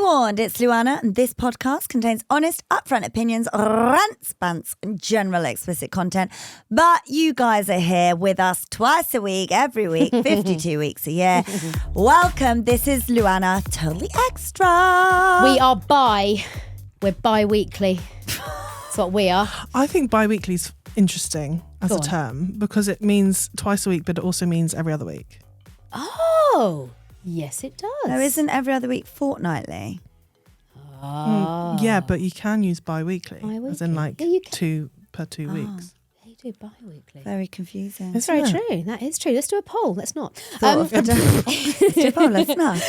warned, it's LuAnna, and this podcast contains honest, upfront opinions, rants, bants, and general explicit content. But you guys are here with us twice a week, every week, 52 weeks a year. Welcome. This is LuAnna, totally extra. We're bi-weekly. That's what we are. I think bi-weekly is interesting as a term because it means twice a week, but it also means every other week. Oh, yes, it does. No, isn't every other week fortnightly? Yeah, but you can use bi-weekly, as in like Yeah, 2 per 2 weeks. You do bi-weekly. Very confusing. That's very true. That is true. Let's do a poll. Let's not. Let's not.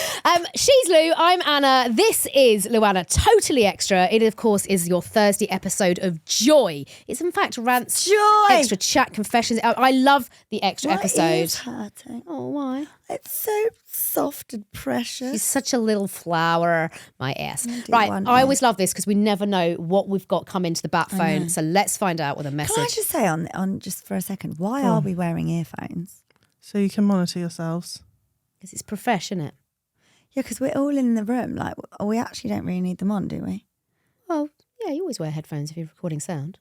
She's Lou. I'm Anna. This is LuAnna, totally extra. It, of course, is your Thursday episode of Joy. It's, in fact, Rant's Joy. Extra Chat Confessions. I love the extra episode. Is hurting? Oh, why? It's so soft and precious. She's such a little flower, my ass. do Right, wonder. I always love this because we never know what we've got come into the bat phone. So let's find out with a message. Can I just say on just for a second, why are we wearing earphones? So you can monitor yourselves. Because it's profesh, isn't it? Yeah, because we're all in the room. Like, we actually don't really need them on, do we? Well, yeah, you always wear headphones if you're recording sound.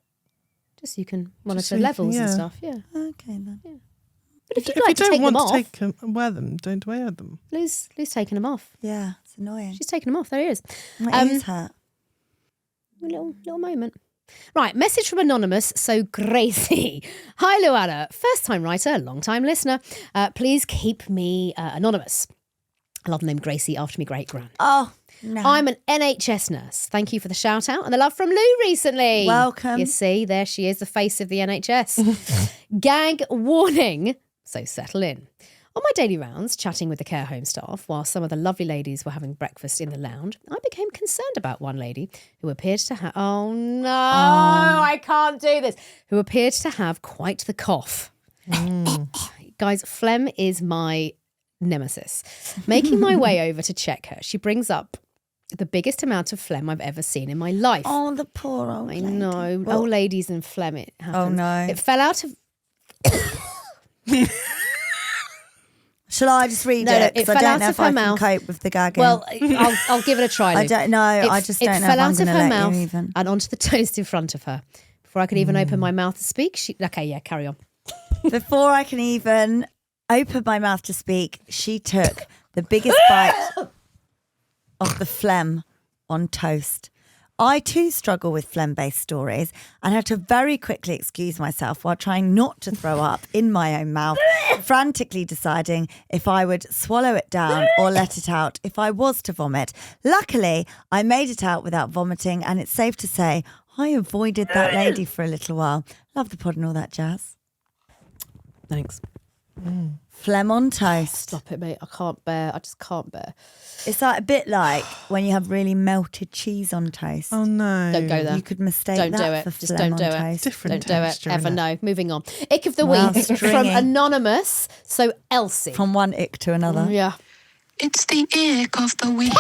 Just so you can monitor so you can- levels and yeah. stuff, yeah. Okay then. Yeah. But if you'd If like you to don't take them want off, to wear them, don't wear them. Lou's taking them off. Yeah, it's annoying. She's taking them off. There he is. My ears hurt. A little moment. Right, message from Anonymous. So Gracie. Hi, LuAnna. First-time writer, long-time listener. Please keep me anonymous. I love the name Gracie after me great-gran. Oh, no. I'm an NHS nurse. Thank you for the shout-out and the love from Lou recently. Welcome. You see, there she is, the face of the NHS. Gag warning. So settle in. On my daily rounds, chatting with the care home staff while some of the lovely ladies were having breakfast in the lounge, I became concerned about one lady who appeared to have... Oh, no, I can't do this. Who appeared to have quite the cough. Guys, phlegm is my nemesis. Making my way over to check her, she brings up the biggest amount of phlegm I've ever seen in my life. Oh, the poor old I lady. know. Well, Old ladies and phlegm, it happens. Oh, no. It fell out of... Shall I just read No, it? it 'Cause I fell don't out know of if her I can mouth. cope with the gagging. Well, I'll give it a try, Lou. I don't know. I just don't know It if fell I'm out going of to her let mouth you even. and onto the toast in front of her. Before I could even open my mouth to speak, okay, yeah, carry on. Before I can even open my mouth to speak, she took the biggest bite of the phlegm on toast. I too struggle with phlegm-based stories and had to very quickly excuse myself while trying not to throw up in my own mouth, frantically deciding if I would swallow it down or let it out if I was to vomit. Luckily, I made it out without vomiting, and it's safe to say I avoided that lady for a little while. Love the pod and all that jazz. Thanks. Phlegm on toast. Stop it, mate. I just can't bear. It's like a bit like when you have really melted cheese on toast. Oh no. Don't go there. You could mistake Don't that do it. for Just phlegm don't do on it. toast. Different Don't do it texture, ever. innit? No. Moving on. Ick of the Wow, week from stringy. Anonymous. So Elsie. From one ick to another. Yeah. It's the ick of the week.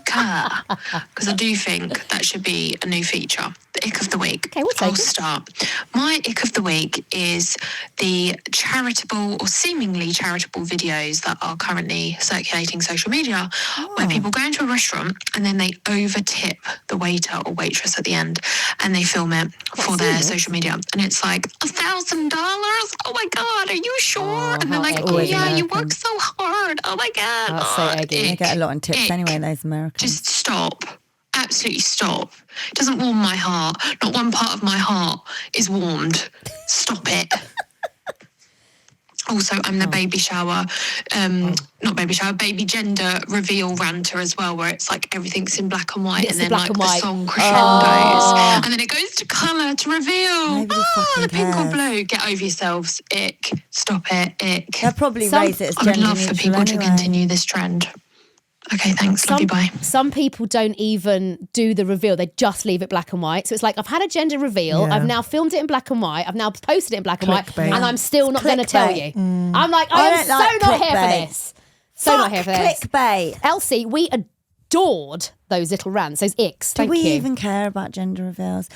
Because I do think that should be a new feature. The ick of the week. Okay, we'll take I'll it. start. My ick of the week is the charitable or seemingly charitable videos that are currently circulating social media where people go into a restaurant and then they over tip the waiter or waitress at the end and they film it for their social media. And it's like $1,000? Oh my God, are you sure? and they're how like, eggy. oh yeah, you American. work so hard. Oh my God. That's so eggy. They Ick. get a lot in tips Ick. anyway, those Americans. Just stop. Absolutely stop. It doesn't warm my heart. Not one part of my heart is warmed. Stop it. Also, I'm the baby shower, not baby shower, baby gender reveal ranter as well, where it's like everything's in black and white It's and the then black like and the white. song crescendos and then it goes to colour to reveal. Nobody The fucking pink or cares. blue. Get over yourselves. Ick. Stop it. Ick. They'll probably Some- raise it as I would gender love for neutral people to anyway. continue this trend. Okay, thanks. Love you. Bye. Some people don't even do the reveal. They just leave it black and white. So it's like, I've had a gender reveal. Yeah. I've now filmed it in black and white. I've now posted it in black and white. Clickbait. And I'm still not going to tell you. clickbait. I'm like, I I am don't so like not here clickbait. for this. So not here for this. Clickbait. Elsie, we adored those little rants, those icks. Do Thank we you. even care about gender reveals?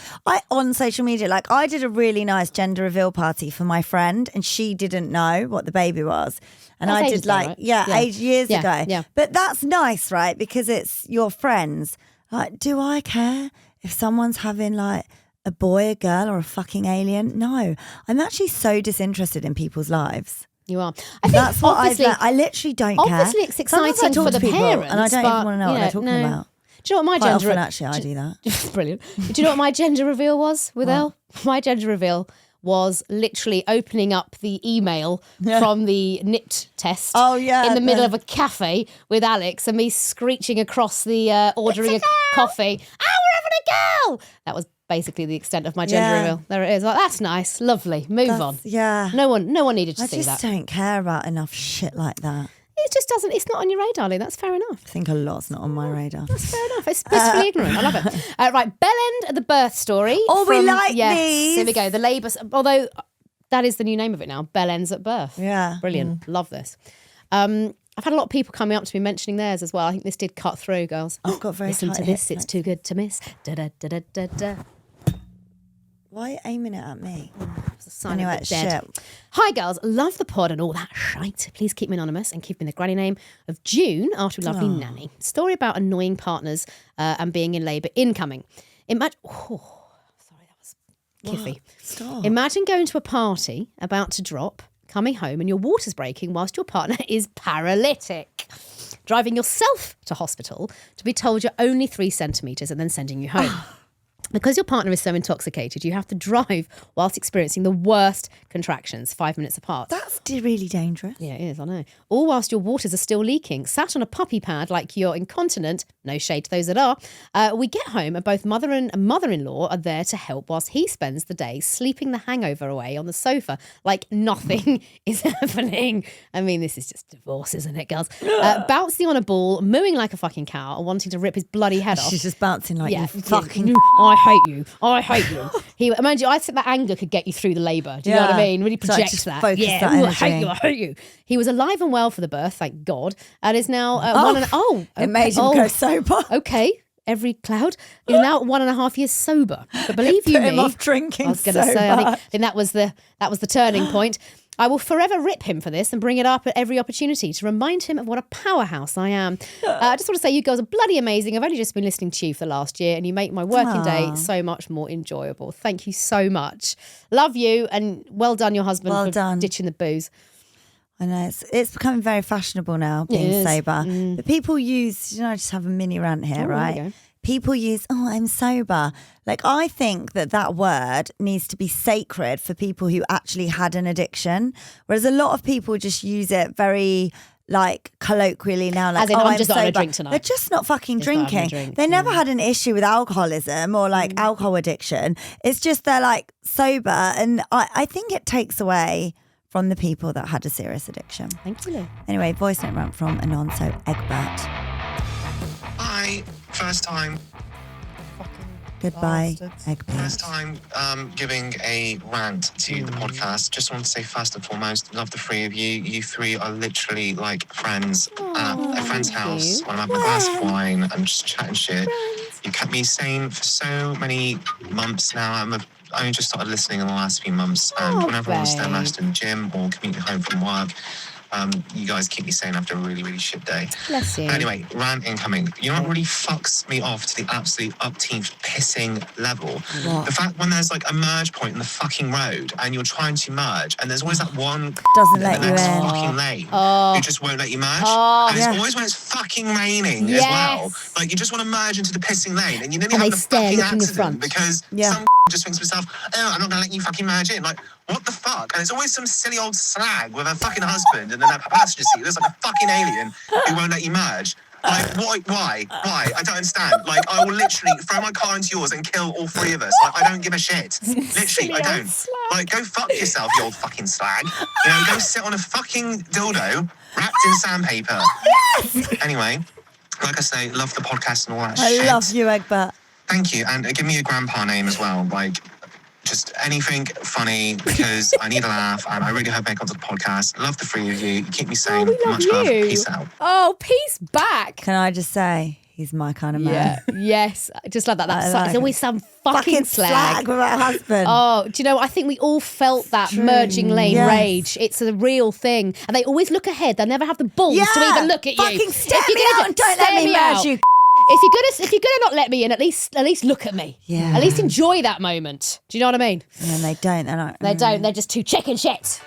On social media, like I did a really nice gender reveal party for my friend, and she didn't know what the baby was. And That's I ages did like, ago, right? years Yeah, ago. yeah. But that's nice, right? Because it's your friends. Like, do I care if someone's having like a boy, a girl, or a fucking alien? No. I'm actually so disinterested in people's lives. You are. I think That's what I've obviously, learned. I literally don't care. obviously it's Sometimes I exciting talk for to the people parents, and I don't but, even want to know you what they're talking no. about. Do you know what my Quite gender? often, actually, I do that. Brilliant. Do you know what my gender reveal was with Elle? My gender reveal was literally opening up the email from the NIPT test in the middle of a cafe with Alex and me screeching across the ordering a coffee. Oh, we're having a girl! That was basically the extent of my gender reveal. There it is. Like, that's nice. Lovely. Move on. Yeah. No one needed to I see just that. don't care about enough shit like that. It just doesn't. It's not on your radar, Lee. That's fair enough. I think a lot's not on my radar. That's fair enough. It's blissfully ignorant. I love it. Right, Bellend, the birth story. Oh, we like yes, these. Here we go. The labour. Although that is the new name of it now. Bellends at birth. Yeah. Brilliant. Love this. I've had a lot of people coming up to me mentioning theirs as well. I think this did cut through, girls. I've got very Listen tight to this. hips, It's too good to miss. Da da da da da da. Why are you aiming it at me? It's a sign Anyway, of the dead. shit. Hi, girls. Love the pod and all that shite. Please keep me anonymous and give me the granny name of June after a lovely nanny. Story about annoying partners and being in labour incoming. Sorry, that was kiffy. Stop. Imagine going to a party about to drop, coming home and your water's breaking whilst your partner is paralytic. Driving yourself to hospital to be told you're only 3 centimetres and then sending you home. Because your partner is so intoxicated, you have to drive whilst experiencing the worst contractions 5 minutes apart. That's really dangerous. Yeah, it is, I know. All whilst your waters are still leaking. Sat on a puppy pad like you're incontinent, no shade to those that are. We get home and both mother and mother-in-law are there to help whilst he spends the day sleeping the hangover away on the sofa like nothing is happening. I mean, this is just divorce, isn't it, girls? Bouncing on a ball, mooing like a fucking cow, and wanting to rip his bloody head off. She's just bouncing like you fucking... I hate you. I hate you. Mind you, I think that anger could get you through the labour. Do you know what I mean? Really So I project just that. focus Yeah, that ooh, I energy. hate you. I hate you. He was alive and well for the birth, thank God, and is now It made him go sober. Okay, every cloud is now 1.5 years sober. But believe you Put me, him off drinking I was going to so say, I much. think that was the turning point. I will forever rip him for this and bring it up at every opportunity to remind him of what a powerhouse I am. I just want to say you girls are bloody amazing. I've only just been listening to you for the last year and you make my working day so much more enjoyable. Thank you so much. Love you and well done your husband Well for done. ditching the booze. I know it's becoming very fashionable now, being is. sober. But people use, I just have a mini rant here, Oh, there you right? go. People use, I'm sober. Like, I think that word needs to be sacred for people who actually had an addiction. Whereas a lot of people just use it very, like, colloquially now. Like, As in, I'm just not having a sober. drink tonight. They're just not fucking Just not having a drinking. drink, They never had an issue with alcoholism or, like, alcohol addiction. It's just they're, like, sober. And I think it takes away from the people that had a serious addiction. Thank you, Lou. Anyway, voice note rant from Anon, so Egbert. Hi, first time Goodbye, Bastards. Egbert. First time giving a rant to the podcast. Just want to say first and foremost, love the three of you. You three are literally like friends at a friend's house when I'm having a glass of wine and just chatting shit. You kept me sane for so many months now. I only just started listening in the last few months, and whenever I'm staying last in the gym or commuting home from work, you guys keep me sane after a really, really shit day. Bless you. But anyway, rant incoming. You know what really fucks me off to the absolute upteenth pissing level? What? The fact when there's like a merge point in the fucking road and you're trying to merge and there's always that one Doesn't in let the you next in. fucking lane who just won't let you merge. And it's Yeah. always when it's fucking raining Yes. as well. Like you just want to merge into the pissing lane and you nearly And have they a stare fucking looking in accident front. because Yeah. some just thinks to himself, oh, I'm not going to let you fucking merge in. Like, what the fuck? And it's always some silly old slag with a fucking husband and then a passenger seat. There's like a fucking alien who won't let you merge. Like, why? I don't understand. Like, I will literally throw my car into yours and kill all three of us. Like, I don't give a shit. Literally, I don't. Like, go fuck yourself, you old fucking slag. You know, go sit on a fucking dildo wrapped in sandpaper. Yes! Anyway, like I say, love the podcast and all that shit. I love you, Egbert. Thank you. And give me a grandpa name as well. Like, just anything funny because I need a laugh. And I really hope I come to the podcast. Love the three of you. Keep me sane. we love Much love. you. Peace out. Oh, peace back. Can I just say, he's my kind of man. Yeah, yes, just like that. I like It's always some Fucking slag. with my husband. Oh, do you know, I think we all felt that True. merging lane Yes. rage. It's a real thing. And they always look ahead. They'll never have the balls to even look at you. Fucking step If you're me gonna out and don't let me merge out. you. If you're gonna not let me in, at least look at me. Yeah. At least enjoy that moment. Do you know what I mean? And they don't. They're like, They don't. They're just too chicken shit.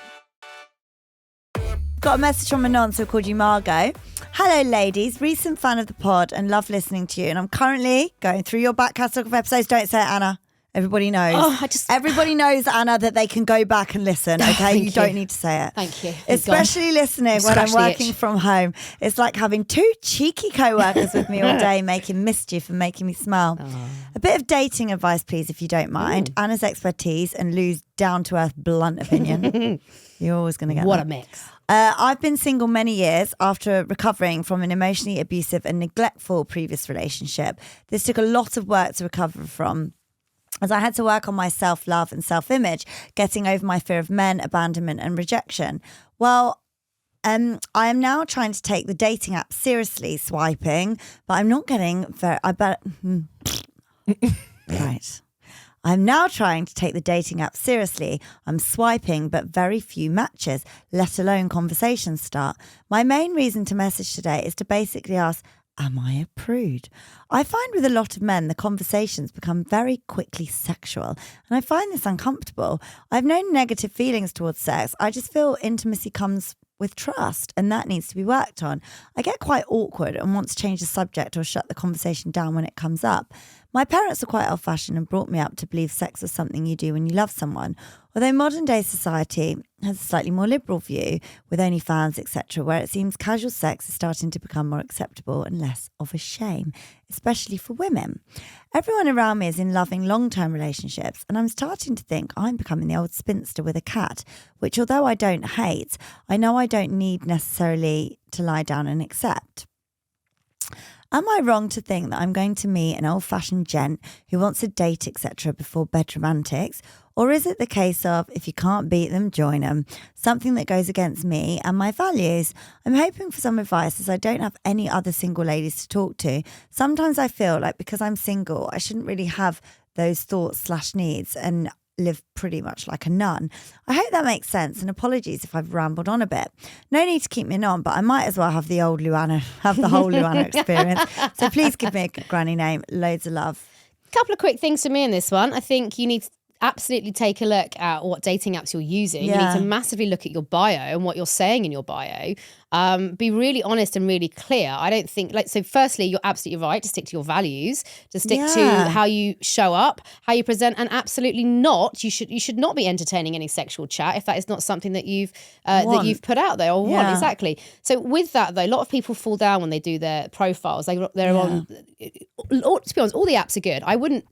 Got a message from a nonce who called you Margot. Hello, ladies. Recent fan of the pod and love listening to you. And I'm currently going through your back catalogue of episodes. Don't say it, Anna. Everybody knows. Oh, Everybody knows, Anna, that they can go back and listen, okay? Thank You you. don't need to say it. Thank you. Thank Especially listening when I'm Scratch the working itch. from home. It's like having two cheeky co-workers with me all day making mischief and making me smile. A bit of dating advice, please, if you don't mind. Anna's expertise and Lou's down-to-earth blunt opinion. You're always going to get What that. a mix. I've been single many years after recovering from an emotionally abusive and neglectful previous relationship. This took a lot of work to recover from, as I had to work on my self-love and self-image, getting over my fear of men, abandonment and rejection. Well, I am now trying to take the dating app seriously, swiping, but I'm not getting very... Right. I'm now trying to take the dating app seriously. I'm swiping, but very few matches, let alone conversations start. My main reason to message today is to basically ask, am I a prude? I find with a lot of men, the conversations become very quickly sexual, and I find this uncomfortable. I have no negative feelings towards sex. I just feel intimacy comes with trust, and that needs to be worked on. I get quite awkward and want to change the subject or shut the conversation down when it comes up. My parents are quite old-fashioned and brought me up to believe sex is something you do when you love someone. Although modern-day society has a slightly more liberal view, with OnlyFans, etc., where it seems casual sex is starting to become more acceptable and less of a shame, especially for women. Everyone around me is in loving long-term relationships, and I'm starting to think I'm becoming the old spinster with a cat, which, although I don't hate, I know I don't need necessarily to lie down and accept. Am I wrong to think that I'm going to meet an old-fashioned gent who wants a date, etc., before bedroom antics? Or is it the case of, if you can't beat them, join them, something that goes against me and my values? I'm hoping for some advice, as I don't have any other single ladies to talk to. Sometimes I feel like because I'm single, I shouldn't really have those thoughts/needs and live pretty much like a nun. I hope that makes sense, and apologies if I've rambled on a bit. No need to keep me on, but I might as well have the whole LuAnna experience. So please give me a granny name. Loads of love. Couple of quick things for me in this one. I think you need to absolutely take a look at what dating apps you're using. Yeah. You need to massively look at your bio and what you're saying in your bio. Be really honest and really clear. I don't think, so firstly, you're absolutely right to stick to your values, to stick to how you show up, how you present, and absolutely not, you should not be entertaining any sexual chat if that is not something that you've put out there or want. Exactly. So with that though, a lot of people fall down when they do their profiles. They're on, to be honest, all the apps are good. I wouldn't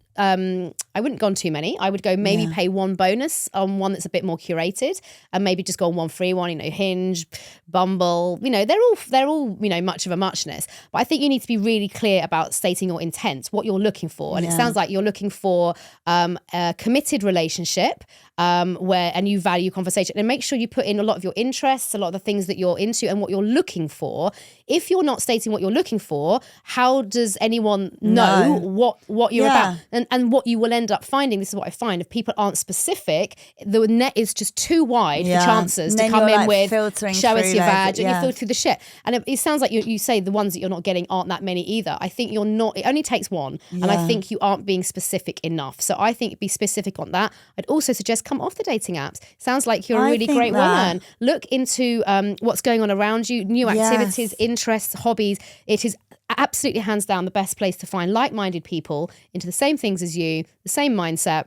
go on too many. I would go maybe pay one bonus on one that's a bit more curated, and maybe just go on one free one, Hinge, Bumble, they're all, much of a muchness. But I think you need to be really clear about stating your intent, what you're looking for. And it sounds like you're looking for a committed relationship and you value conversation, and make sure you put in a lot of your interests, a lot of the things that you're into and what you're looking for. If you're not stating what you're looking for, how does anyone know what you're about? And what you will end up finding, this is what I find, if people aren't specific, the net is just too wide for chances to come in with, show us your vag, and you filter through the shit. And it sounds like you say the ones that you're not getting aren't that many either. I think you're not, it only takes one. And I think you aren't being specific enough. So I think be specific on that. I'd also suggest come off the dating apps. Sounds like you're a really great woman. Look into what's going on around you, new activities, interests, hobbies. It is absolutely hands down the best place to find like-minded people into the same things as you, the same mindset,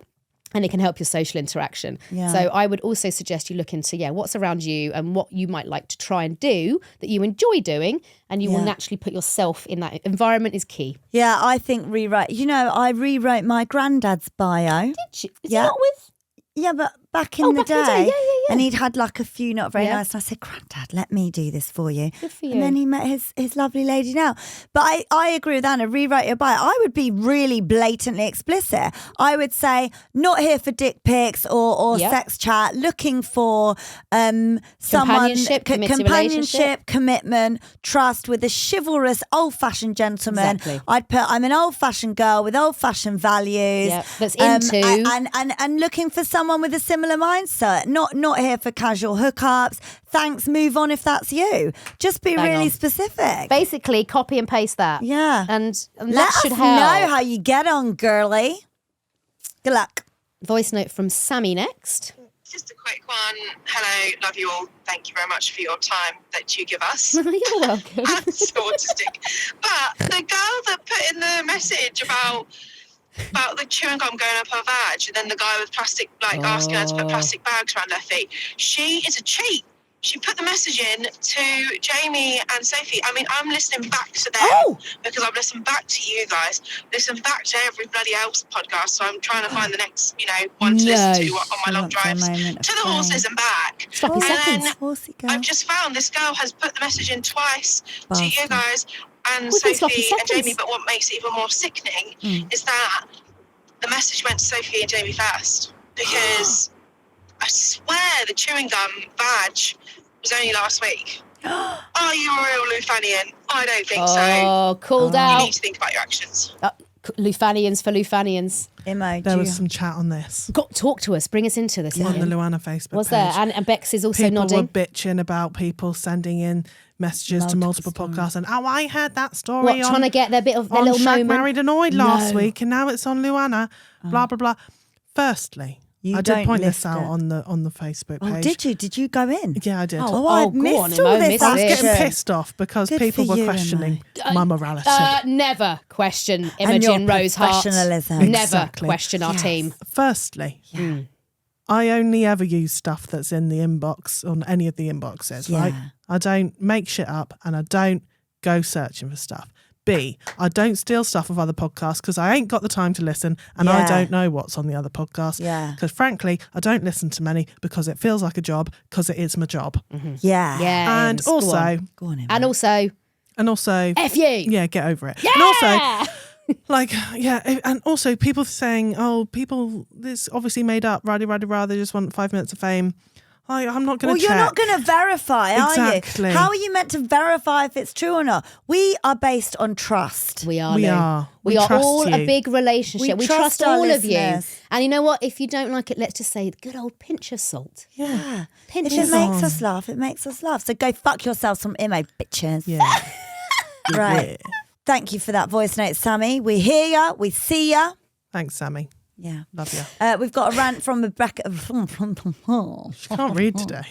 and it can help your social interaction. So I would also suggest you look into what's around you and what you might like to try and do that you enjoy doing, and you will naturally put yourself in that environment is key. Yeah, I think rewrite. I rewrote my granddad's bio. Did you? Is he not with? Yeah, but back in the back in the day. day. And he'd had like a few not very Yeah. nice. And I said, Granddad, let me do this for you. Good for you. And then he met his lovely lady now. But I agree with Anna, rewrite your bio. I would be really blatantly explicit. I would say, not here for dick pics or Yep. sex chat, looking for someone, Companionship, commitment, trust with a chivalrous old-fashioned gentleman. Exactly. I'd put, I'm an old-fashioned girl with old-fashioned values. Yep, that's into. And looking for someone with a similar mindset. Not here for casual hookups. Thanks, move on if that's you. Just be Bang really on. specific. Basically, copy and paste that. Yeah. And Let that us should know help. how you get on, girly. Good luck. Voice note from Sammy next. Just a quick one. Hello, love you all. Thank you very much for your time that you give us. You're welcome. I'm so autistic. But the girl that put in the message about the chewing gum going up her vag, and then the guy with plastic, asking her to put plastic bags around her feet, she is a cheat. She put the message in to Jamie and Sophie. I mean, I'm listening back to them because I've listened back to you guys, listened back to every bloody else podcast. So I'm trying to find the next, one to listen to on my long drives to the horses and back. Sloppy seconds. Horsey girl. I've just found this girl has put the message in twice to you guys and We've been sloppy Sophie and seconds. Jamie. But what makes it even more sickening is that the message went to Sophie and Jamie first, because I swear the chewing gum badge was only last week. Are you a real Lufanian? I don't think so. Oh, called You out. need to think about your actions. Lufanians for Lufanians. Emoji. There was some chat on this Talk to us. Bring us into this. on the Ian. LuAnna Facebook Was page. there? And Bex is also People nodding. were bitching about people sending in messages to multiple podcasts and I heard that story What, on, trying to get their bit of their on little Shag, moment? Married Annoyed last No. week and now it's on LuAnna, blah blah blah. Firstly, You I don't did point this lift out it. on the Facebook page. Oh, did you? Did you go in? Yeah, I did. Oh, I go on, missed Imo, all this. missed I was it. getting action. pissed off because Good people for were you, questioning Imo. my morality. Never question And your Imogen Rose Hart. professionalism. Never Exactly. question our team. Firstly, I only ever use stuff that's in the inbox, on any of the inboxes, right? Yeah. I don't make shit up and I don't go searching for stuff. B, I don't steal stuff of other podcasts because I ain't got the time to listen and I Yeah. don't know what's on the other podcasts. Yeah. Because frankly, I don't listen to many because it feels like a job because it is my job. Yeah. Yeah. And Ian, go on. also, Go on in. And also, F you. yeah, get over it. Yeah. And also, like, yeah, and also people saying, this obviously made up, rah they just want 5 minutes of fame. I'm not going Well, to check. you're not going to verify, are Exactly. you? How are you meant to verify if it's true or not? We are based on trust. We are. We Lou. are. We We are trust all a you. big relationship. We We trust trust our all of you. listeners. And you know what? If you don't like it, let's just say good old pinch of salt. Yeah. Pinch If of it salt. makes us laugh, it makes us laugh. So go fuck yourselves from Imo, bitches. Yeah. Right. Thank you for that voice note, Sammy. We hear ya. We see ya. Thanks, Sammy. Yeah. Love you. We've got a rant from Rebecca. She can't read today.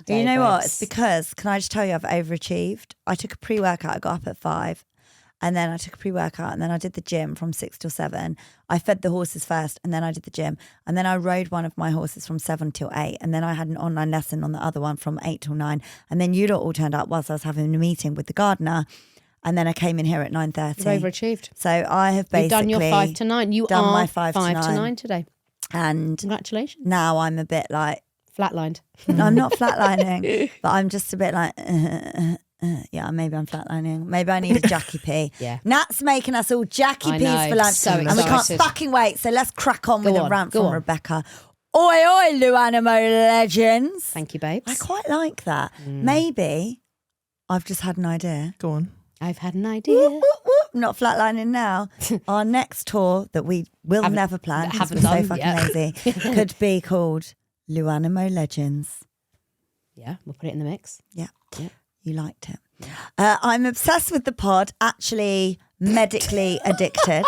You know what? It's because, can I just tell you, I've overachieved. I took a pre-workout. I got up at 5 and then I took a pre-workout and then I did the gym from 6 till 7. I fed the horses first and then I did the gym. And then I rode one of my horses from 7 till 8. And then I had an online lesson on the other one from 8 till 9. And then you lot all turned up whilst I was having a meeting with the gardener. And then I came in here at 9:30. You've overachieved. So I have basically You've done your 5 to 9. You done are my 5 to 9. today. And Congratulations. now I'm a bit like, Flatlined. no, I'm not flatlining, but I'm just a bit like, yeah, maybe I'm flatlining. Maybe I need a Jackie P. Yeah. Nat's making us all Jackie I P's know, for lunch. so and we can't excited. fucking wait. So let's crack on Go with a on, rant go from on. Rebecca. Oi, oi, LuAnna Legends. Thank you, babes. I quite like that. Maybe I've just had an idea. Go on. I've had an idea. Whoop, whoop, whoop. Not flatlining now. Our next tour that we will Haven't- never plan, 'cause haven't we're so done fucking yet. lazy, could be called LuAnna Legends. Yeah, we'll put it in the mix. Yeah. You liked it. I'm obsessed with the pod, actually medically addicted.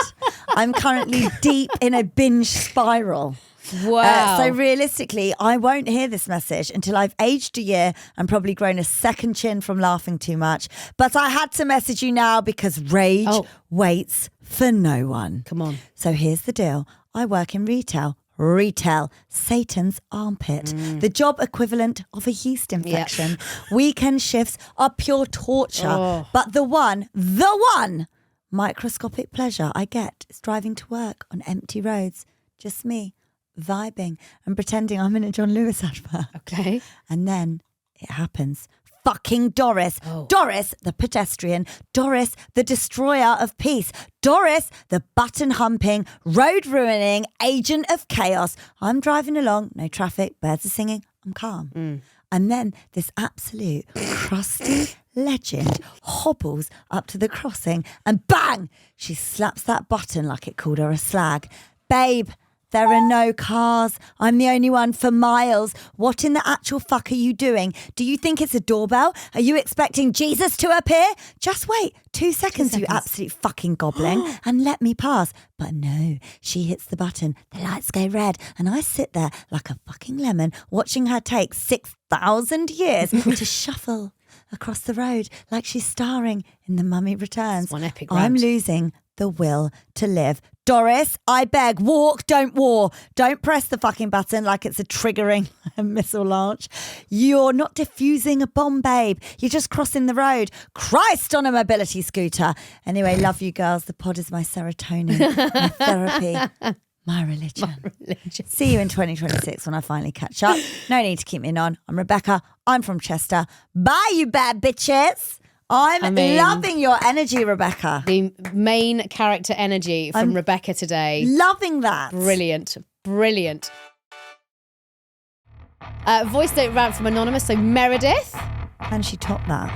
I'm currently deep in a binge spiral. Wow. So realistically, I won't hear this message until I've aged a year and probably grown a second chin from laughing too much. But I had to message you now because rage waits for no one. Come on. So here's the deal. I work in retail. Retail, Satan's armpit, the job equivalent of a yeast infection. Weekend shifts are pure torture, but the one microscopic pleasure I get is driving to work on empty roads. Just me, vibing and pretending I'm in a John Lewis advert. Okay. And then it happens. Fucking Doris. Doris, the pedestrian. Doris, the destroyer of peace. Doris, the button humping, road ruining agent of chaos. I'm driving along, no traffic, birds are singing, I'm calm. And then this absolute crusty legend hobbles up to the crossing and bang, she slaps that button like it called her a slag. Babe, there are no cars. I'm the only one for miles. What in the actual fuck are you doing? Do you think it's a doorbell? Are you expecting Jesus to appear? Just wait 2 seconds, you absolute fucking goblin, and let me pass. But no, she hits the button, the lights go red, and I sit there like a fucking lemon watching her take 6,000 years to shuffle across the road like she's starring in The Mummy Returns. It's one epic I'm rant. losing the will to live. Doris, I beg, walk, don't war. Don't press the fucking button like it's a triggering missile launch. You're not diffusing a bomb, babe. You're just crossing the road. Christ on a mobility scooter. Anyway, love you girls. The pod is my serotonin, my therapy, my religion. See you in 2026 when I finally catch up. No need to keep me on. I'm Rebecca. I'm from Chester. Bye, you bad bitches. I'm loving your energy, Rebecca. The main character energy from Rebecca today. Loving that. Brilliant. Brilliant. Voice note rant from Anonymous. So Meredith. Can she top that?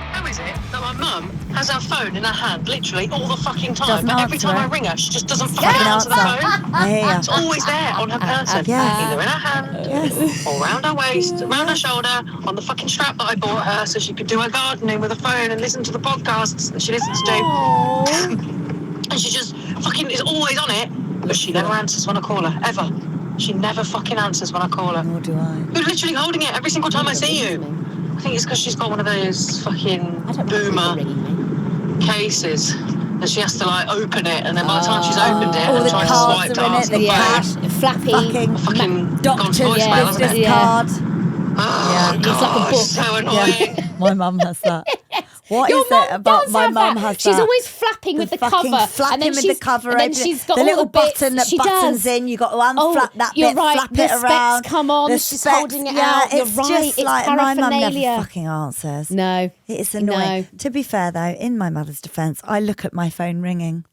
How is it that my mum has her phone in her hand literally all the fucking time, Doesn't but every answer time I it. ring her, she just doesn't fucking Doesn't answer the answer. phone? I hear ya. It's always there on her person, Yes. either in her hand Yes. or round her waist, round her shoulder, on the fucking strap that I bought her so she could do her gardening with her phone and listen to the podcasts that she listens to. And she just fucking is always on it, but she never answers when I call her, ever. She never fucking answers when I call her. Nor do I. You're literally holding it every single time I see you. I think it's because she's got one of those fucking boomer cases that she has to like open it, and then by the time she's opened it all and the tried to cards swipe to are in it, answer the the cash, phone, Flappy. fucking doctor's gone to voicemail, hasn't business it? card. Oh, It's like a God, book. so annoying. Yeah. My mum has that. What Your is mum it about does my have mum that. has She's that? always flapping with the fucking cover. flapping and then with she's, the cover and then open. she's got the all little the bits. button that She buttons does. in. You got to unflap that you're bit, right. flap The it around. specs come on. The She's specs, holding it yeah, out. You're it's right. just It's like my mum never paraphernalia. fucking answers. No. It's annoying. No. To be fair though, in my mother's defence, I look at my phone ringing.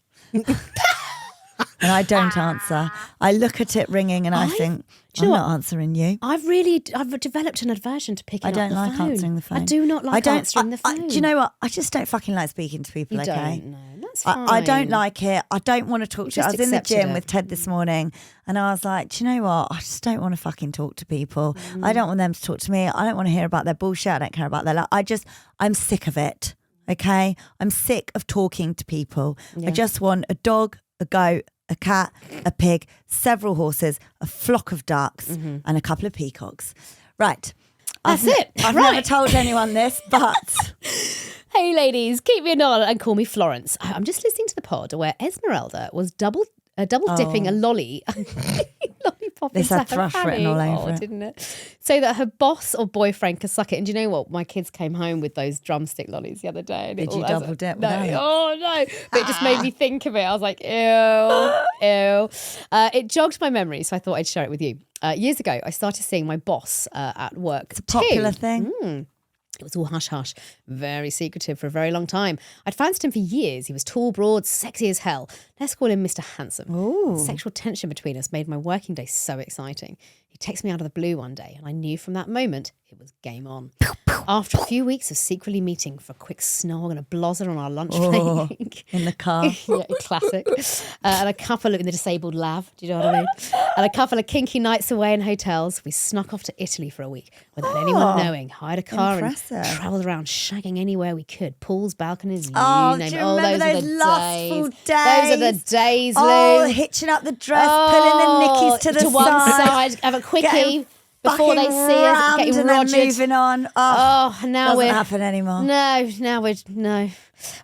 And I don't answer. I look at it ringing and I think, I'm not answering you. I've developed an aversion to picking I up don't the like phone. answering the phone. I do not like answering the phone. Do you know what? I just don't fucking like speaking to people, You okay? don't, no. That's fine. I don't like it. I don't want to talk to you. I just was in the accepted gym it. with Ted this morning and I was like, do you know what? I just don't want to fucking talk to people. I don't want them to talk to me. I don't want to hear about their bullshit. I don't care about their life. I'm sick of it, okay? I'm sick of talking to people. I just want a dog, a goat, a cat, a pig, several horses, a flock of ducks, and a couple of peacocks. Right. That's it. I've Right. never told anyone this, but Hey ladies, keep me on and call me Florence. I'm just listening to the pod where Esmeralda was double dipping a lolly. Lollipop This into had her thrush fanny. written all over it. Didn't it? So that her boss or boyfriend could suck it. And do you know what? My kids came home with those drumstick lollies the other day. And Did you double dip No. with that? Oh no. But it just made me think of it. I was like, ew, ew. It jogged my memory, so I thought I'd share it with you. Years ago, I started seeing my boss at work. it's a popular thing. It was all hush-hush, very secretive for a very long time. I'd fancied him for years. He was tall, broad, sexy as hell. Let's call him Mr. Handsome. The sexual tension between us made my working day so exciting. He texted me out of the blue one day, and I knew from that moment it was game on. After a few weeks of secretly meeting for a quick snog and a blozzer on our lunch break. In the car. Yeah, classic. And a couple in the disabled lav, do you know what I mean? And a couple of kinky nights away in hotels. We snuck off to Italy for a week without anyone knowing. Hired a car Impressive. and travelled around shagging anywhere we could. Pools, balconies, Oh, you name do it. you remember those are those the lustful days. days? Those are the days, Lou. Oh, hitching up the dress, pulling the nickies to the one side. side, have a quickie getting before they fucking see us, rammed getting and then rogered. moving on. Oh, now doesn't we're happen anymore. No.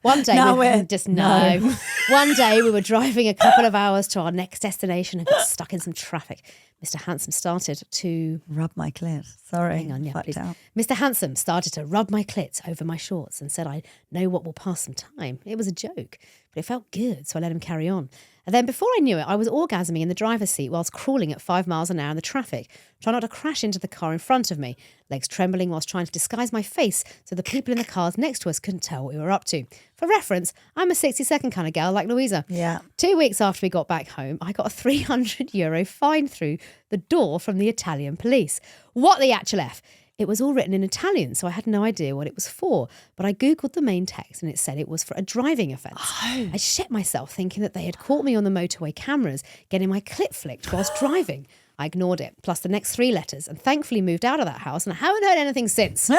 One day Now we we're- just no. no. One day we were driving a couple of hours to our next destination and got stuck in some traffic. Mr. Handsome started to Rub my clit. Sorry. hang on, yeah, fucked please. out. Mr. Handsome started to rub my clit over my shorts and said, I know what will pass some time. It was a joke, but it felt good, so I let him carry on. And then before I knew it, I was orgasming in the driver's seat whilst crawling at 5 miles an hour in the traffic, trying not to crash into the car in front of me, legs trembling whilst trying to disguise my face so the people in the cars next to us couldn't tell what we were up to. For reference, I'm a 60-second kind of girl like Louisa. Yeah. 2 weeks after we got back home, I got a €300 fine through the door from the Italian police. What the actual F? It was all written in Italian, so I had no idea what it was for. But I Googled the main text and it said it was for a driving offence. I shit myself thinking that they had caught me on the motorway cameras getting my clit flicked whilst driving. I ignored it, plus the next 3 letters, and thankfully moved out of that house and I haven't heard anything since.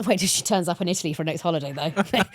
Wait till she turns up in Italy for her next holiday, though.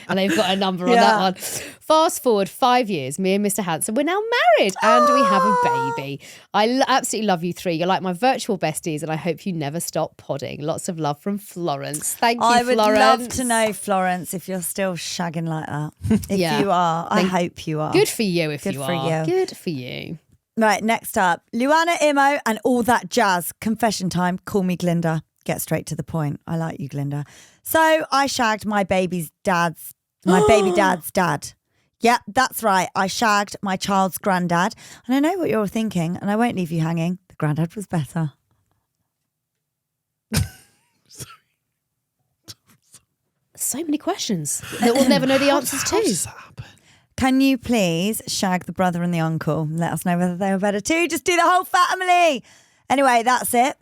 And they've got a number on that one. Fast forward 5 years, me and Mr. Hanson, we're now married and we have a baby. I absolutely love you 3. You're like my virtual besties and I hope you never stop podding. Lots of love from Florence. Thank you, I would Florence. love to know, Florence, if you're still shagging like that. If you are, I hope you are. Good for you if Good you for are. you. Good for you. Right, next up, LuAnna, Imo and all that jazz. Confession time, call me Glinda. Get straight to the point. I like you, Glinda. So I shagged my baby dad's dad. Yep, that's right. I shagged my child's granddad. And I know what you're thinking, and I won't leave you hanging. The granddad was better. So many questions that we'll never know the answers How to. does that happen? Can you please shag the brother and the uncle? Let us know whether they were better too. Just do the whole family. Anyway, that's it.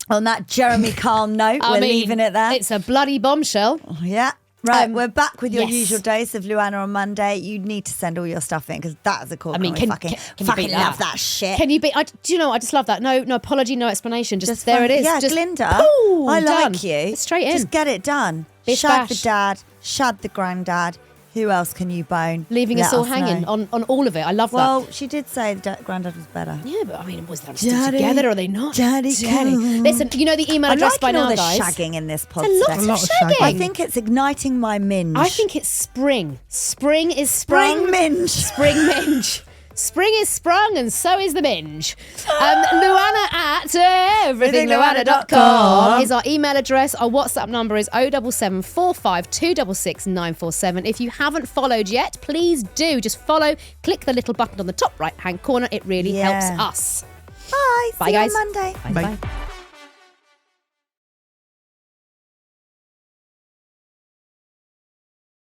On that Jeremy calm note, we're leaving it there. It's a bloody bombshell. Yeah. Right, we're back with your yes. usual dose of LuAnna on Monday. You need to send all your stuff in because that is a call. I mean, we can fucking you beat love that shit. Can you be? Do you know? I just love that. No apology, no explanation. Just there it is. Yeah, just, Glinda, pooh, I done. like you. Straight in. Just get it done. Bish Shag the bash. dad, shag the granddad. Who else can you bone? Leaving us Let all hanging know. on all of it. I love Well, that. she did say the granddad was better. Yeah, but I mean, was they still Daddy, together or are they not? Daddy, come. Listen, you know the email I'm address liking by now, all the guys. shagging in this pod It's a today. lot of shagging. shagging. I think it's igniting my minge. I think it's spring. Spring is sprung. Spring minge. Spring minge. Spring is sprung and so is the minge. LuAnna at everythingluanna.com is our email address. Our WhatsApp number is 07745 266 947. If you haven't followed yet, please do. Just follow. Click the little button on the top right-hand corner. It really helps us. Bye. Bye, See guys. you on Monday. Bye. Bye. Bye.